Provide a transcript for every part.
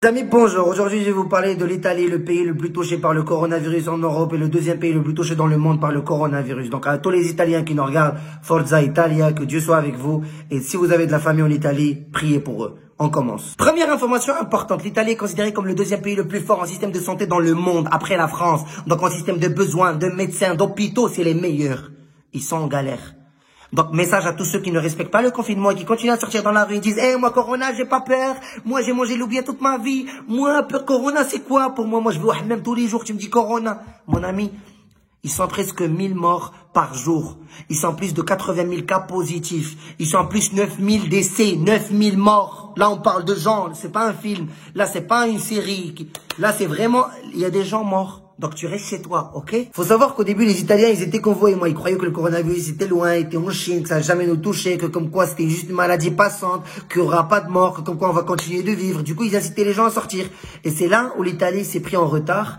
Amis, bonjour. Aujourd'hui, je vais vous parler de l'Italie, le pays le plus touché par le coronavirus en Europe et le deuxième pays le plus touché dans le monde par le coronavirus. Donc, à tous les Italiens qui nous regardent, Forza Italia, que Dieu soit avec vous. Et si vous avez de la famille en Italie, priez pour eux. On commence. Première information importante, l'Italie est considérée comme le deuxième pays le plus fort en système de santé dans le monde, après la France. Donc, en système de besoins, de médecins, d'hôpitaux, c'est les meilleurs. Ils sont en galère. Donc, message à tous ceux qui ne respectent pas le confinement et qui continuent à sortir dans la rue. Ils disent, moi, Corona, j'ai pas peur. Moi, j'ai mangé l'oubien toute ma vie. Moi, peur Corona, c'est quoi pour moi? Moi, je vais au hammam tous les jours, tu me dis Corona. Mon ami, ils sont presque 1000 morts par jour. Ils sont plus de 80 000 cas positifs. Ils sont en plus 9000 décès, 9000 morts. Là, on parle de gens. C'est pas un film. Là, c'est pas une série. Là, c'est vraiment, il y a des gens morts. Donc tu restes chez toi, ok? Faut savoir qu'au début, les Italiens, ils étaient convoyés. Moi, ils croyaient que le coronavirus était loin, était en Chine, que ça n'a jamais nous touché, que comme quoi c'était juste une maladie passante, qu'il n'y aura pas de mort, que comme quoi on va continuer de vivre. Du coup, ils incitaient les gens à sortir. Et c'est là où l'Italie s'est pris en retard.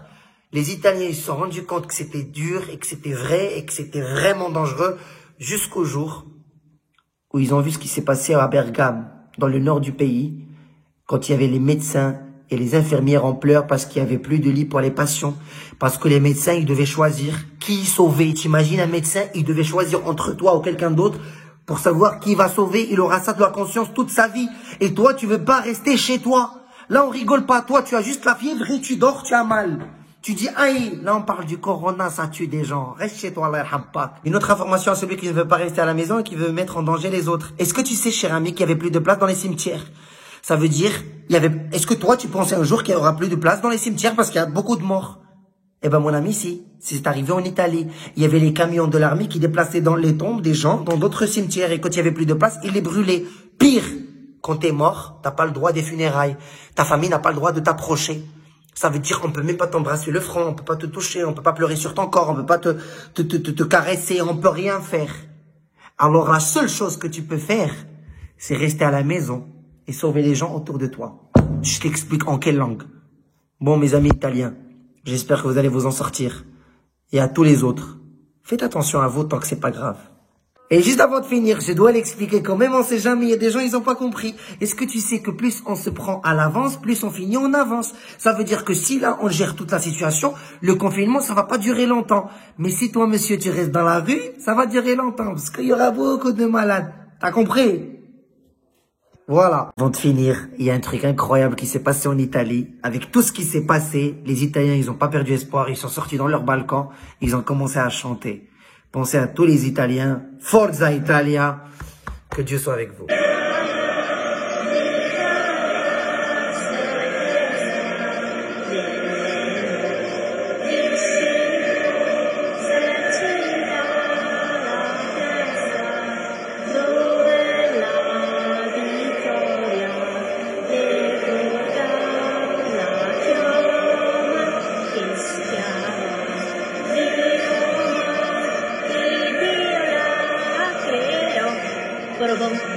Les Italiens, ils se sont rendus compte que c'était dur et que c'était vrai et que c'était vraiment dangereux jusqu'au jour où ils ont vu ce qui s'est passé à Bergame, dans le nord du pays, quand il y avait les médecins et les infirmières en pleurs parce qu'il n'y avait plus de lit pour les patients. Parce que les médecins, ils devaient choisir qui sauver. T'imagines un médecin, il devait choisir entre toi ou quelqu'un d'autre pour savoir qui va sauver. Il aura ça de la conscience toute sa vie. Et toi, tu veux pas rester chez toi. Là, on rigole pas. Toi, tu as juste la fièvre et tu dors, tu as mal. Tu dis, aïe, là on parle du corona, ça tue des gens. Reste chez toi, Allah yarham pas. Une autre information à celui qui ne veut pas rester à la maison et qui veut mettre en danger les autres. Est-ce que tu sais, cher ami, qu'il y avait plus de place dans les cimetières? Ça veut dire, est-ce que toi, tu pensais un jour qu'il y aura plus de place dans les cimetières parce qu'il y a beaucoup de morts? Eh ben, mon ami, si. C'est arrivé en Italie. Il y avait les camions de l'armée qui déplaçaient dans les tombes des gens dans d'autres cimetières. Et quand il y avait plus de place, ils les brûlaient. Pire, quand t'es mort, t'as pas le droit des funérailles. Ta famille n'a pas le droit de t'approcher. Ça veut dire, on peut même pas t'embrasser le front, on peut pas te toucher, on peut pas pleurer sur ton corps, on peut pas te caresser, on peut rien faire. Alors, la seule chose que tu peux faire, c'est rester à la maison et sauver les gens autour de toi. Je t'explique en quelle langue. Bon, mes amis italiens, j'espère que vous allez vous en sortir. Et à tous les autres, faites attention à vous tant que c'est pas grave. Et juste avant de finir, je dois l'expliquer quand même, on sait jamais, il y a des gens, ils ont pas compris. Est-ce que tu sais que plus on se prend à l'avance, plus on finit en avance? Ça veut dire que si là, on gère toute la situation, le confinement, ça va pas durer longtemps. Mais si toi, monsieur, tu restes dans la rue, ça va durer longtemps, parce qu'il y aura beaucoup de malades. T'as compris? Voilà. Avant de finir, il y a un truc incroyable qui s'est passé en Italie. Avec tout ce qui s'est passé, les Italiens, ils ont pas perdu espoir. Ils sont sortis dans leur balcon. Ils ont commencé à chanter. Pensez à tous les Italiens. Forza Italia. Que Dieu soit avec vous. Bum.